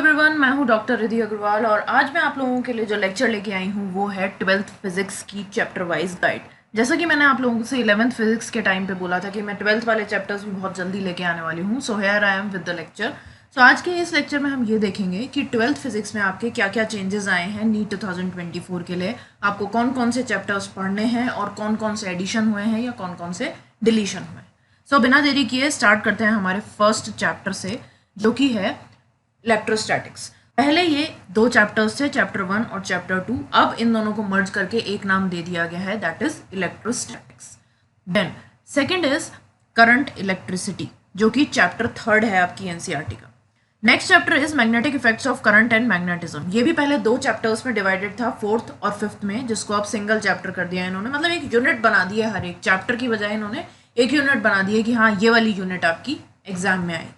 Everyone, मैं हूं doctor Riddhi Agarwal और आज मैं आप लोगों के लिए जो लेक्चर लेके आई हूं वो है 12th फिजिक्स की चैप्टर वाइज गाइड। जैसा कि मैंने आप लोगों से 11th फिजिक्स के टाइम पे बोला था कि मैं 12th वाले चैप्टर्स भी बहुत जल्दी लेके आने वाली हूं। So here I am with the lecture. So आज के इस लेक्चर में हम ये देखेंगे कि 12th फिजिक्स में आपके क्या क्या चेंजेस आए हैं नीट 2024 के लिए, आपको कौन कौन से चैप्टर्स पढ़ने हैं और कौन कौन से एडिशन हुए हैं या कौन कौन से डिलीशन हुए हैं। सो बिना देरी किए स्टार्ट करते हैं हमारे फर्स्ट चैप्टर से, जो कि है इलेक्ट्रोस्टैटिक्स। पहले ये दो चैप्टर्स थे, चैप्टर 1 और चैप्टर 2। अब इन दोनों को मर्ज करके एक नाम दे दिया गया है, that is electrostatics. Then second is current electricity, जो कि चैप्टर 3 है आपकी एनसीईआरटी का। Next chapter is magnetic effects of current and magnetism. ये भी पहले दो चैप्टर्स में डिवाइडेड था, 4th और 5th में, जिसको अब सिंगल चैप्टर कर दिया इन्होंने। मतलब एक यूनिट बना दिया, हर एक चैप्टर की बजाय इन्होंने एक यूनिट बना दिया कि हाँ ये वाली यूनिट आपकी एग्जाम में आएगी।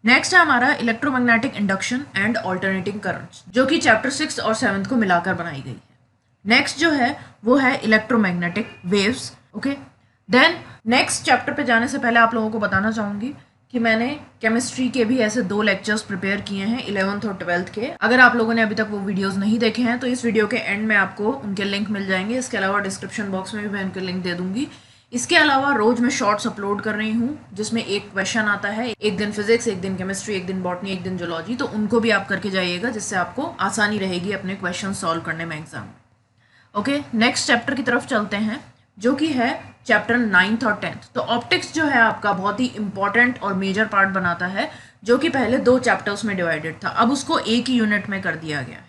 नेक्स्ट है हमारा electromagnetic induction and alternating currents, जो कि चैप्टर 6 और 7 को मिलाकर बनाई गई है। नेक्स्ट जो है वो है electromagnetic waves. Okay, then next chapter पे जाने से पहले आप लोगों को बताना चाहूँगी कि मैंने केमिस्ट्री के भी ऐसे 2 लेक्चर्स प्रिपेयर किए हैं 11th और 12th के। अगर आप लोगों ने अभी तक वो वीडियोस नहीं देखे हैं तो इस वीडियो के एंड में आपको उनके लिंक मिल जाएंगे। इसके अलावा डिस्क्रिप्शन बॉक्स में भी मैं उनके लिंक दे दूंगी। इसके अलावा रोज मैं शॉर्ट्स अपलोड कर रही हूँ जिसमें एक क्वेश्चन आता है, एक दिन फिजिक्स, एक दिन केमिस्ट्री, एक दिन बॉटनी, एक दिन जूलॉजी। तो उनको भी आप करके जाइएगा, जिससे आपको आसानी रहेगी अपने क्वेश्चन सॉल्व करने में एग्जाम में। ओके, नेक्स्ट चैप्टर की तरफ चलते हैं, जो कि है चैप्टर 9th और 10th। तो ऑप्टिक्स जो है आपका बहुत ही इंपॉर्टेंट और मेजर पार्ट बनाता है, जो कि पहले 2 चैप्टर्स में डिवाइडेड था, अब उसको एक ही यूनिट में कर दिया गया है।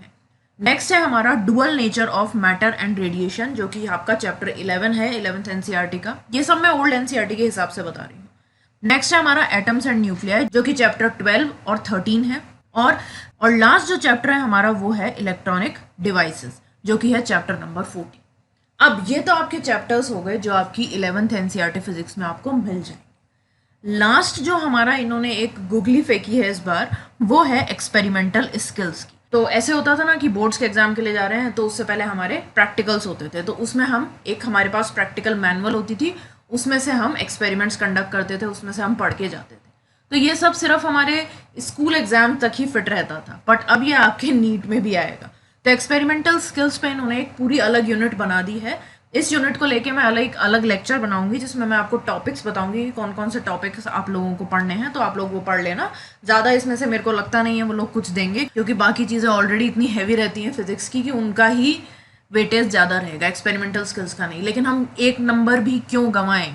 नेक्स्ट है हमारा dual nature of matter and radiation, जो कि आपका चैप्टर 11 है 11th एनसीईआरटी का। ये सब मैं ओल्ड एनसीईआरटी के हिसाब से बता रही हूँ। नेक्स्ट है हमारा एटम्स एंड न्यूक्लियाई, जो कि चैप्टर 12 और 13 है। और लास्ट जो चैप्टर है हमारा वो है इलेक्ट्रॉनिक डिवाइसेस, जो कि है चैप्टर नंबर 14। अब ये तो आपके चैप्टर्स हो गए जो आपकी 11th एनसीईआरटी फिजिक्स में आपको मिल जाएंगे। लास्ट जो हमारा इन्होंने एक गुगली फेंकी है इस बार, वो है एक्सपेरिमेंटल स्किल्स की। तो ऐसे होता था ना कि बोर्ड्स के एग्जाम के लिए जा रहे हैं तो उससे पहले हमारे प्रैक्टिकल्स होते थे, तो उसमें हमारे पास प्रैक्टिकल मैनुअल होती थी, उसमें से हम एक्सपेरिमेंट्स कंडक्ट करते थे, उसमें से हम पढ़ के जाते थे। तो ये सब सिर्फ हमारे स्कूल एग्जाम तक ही फिट रहता था, बट अब ये आपके नीट में भी आएगा। तो एक्सपेरिमेंटल स्किल्स पे इन्होंने एक पूरी अलग यूनिट बना दी है। इस यूनिट को लेके मैं अलग लेक्चर बनाऊंगी, जिसमें मैं आपको टॉपिक्स बताऊंगी कि कौन कौन से टॉपिक्स आप लोगों को पढ़ने हैं। तो आप लोग वो पढ़ लेना। ज़्यादा इसमें से मेरे को लगता नहीं है वो लोग कुछ देंगे, क्योंकि बाकी चीज़ें ऑलरेडी इतनी हैवी रहती हैं फिजिक्स की कि उनका ही वेटेज ज़्यादा रहेगा, एक्सपेरिमेंटल स्किल्स का नहीं। लेकिन हम एक नंबर भी क्यों गंवाएं,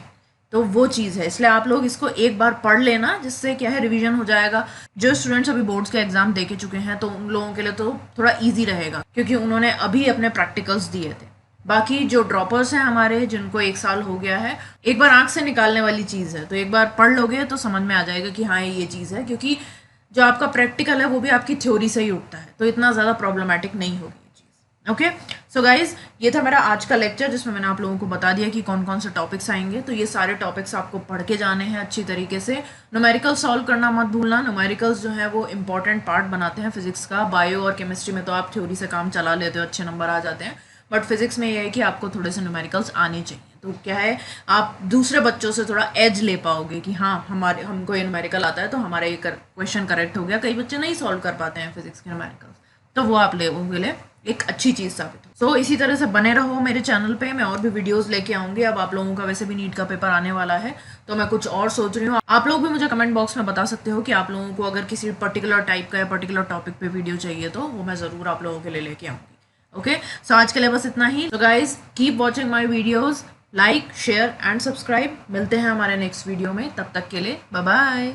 तो वो चीज़ है, इसलिए आप लोग इसको एक बार पढ़ लेना, जिससे क्या है रिवीजन हो जाएगा। जो स्टूडेंट्स अभी बोर्ड्स के एग्जाम दे के चुके हैं तो उन लोगों के लिए तो थोड़ा ईजी रहेगा, क्योंकि उन्होंने अभी अपने प्रैक्टिकल्स दिए थे। बाकी जो ड्रॉपर्स हैं हमारे, जिनको 1 साल हो गया है, एक बार आंख से निकालने वाली चीज़ है, तो एक बार पढ़ लोगे तो समझ में आ जाएगा कि हाँ ये चीज़ है, क्योंकि जो आपका प्रैक्टिकल है वो भी आपकी थ्योरी से ही उठता है, तो इतना ज़्यादा प्रॉब्लमेटिक नहीं होगी ये चीज़। ओके, सो गाइज, ये था मेरा आज का लेक्चर, जिसमें मैंने आप लोगों को बता दिया कि कौन कौन से टॉपिक्स आएंगे। तो ये सारे टॉपिक्स आपको पढ़ के जाने हैं अच्छी तरीके से। न्यूमेरिकल सॉल्व करना मत भूलना। न्यूमेरिकल्स जो है वो इंपॉर्टेंट पार्ट बनाते हैं फिजिक्स का। बायो और केमिस्ट्री में तो आप थ्योरी से काम चला लेते हो, अच्छे नंबर आ जाते हैं, बट फिजिक्स में ये है कि आपको थोड़े से न्यूमेरिकल्स आने चाहिए। तो क्या है, आप दूसरे बच्चों से थोड़ा एज ले पाओगे कि हाँ हमको ये न्यूमेरिकल आता है तो हमारा ये क्वेश्चन करेक्ट हो गया। कई बच्चे नहीं सॉल्व कर पाते हैं फिजिक्स के न्यूमेरिकल्स, तो वो आप लोगों के लिए एक अच्छी चीज़ साबित हो। सो इसी तरह से बने रहो मेरे चैनल पे, मैं और भी वीडियोस लेके आऊँगी। अब आप लोगों का वैसे भी नीट का पेपर आने वाला है, तो मैं कुछ और सोच रही हूँ। आप लोग भी मुझे कमेंट बॉक्स में बता सकते हो कि आप लोगों को अगर किसी पर्टिकुलर टाइप का या पर्टिकुलर टॉपिक पे वीडियो चाहिए, तो वो मैं ज़रूर आप लोगों के लिए लेके आऊँगी। ओके, सो आज के लिए बस इतना ही। तो guys, keep watching my videos, like, share and subscribe. मिलते हैं हमारे नेक्स्ट वीडियो में, तब तक के लिए बाय बाय।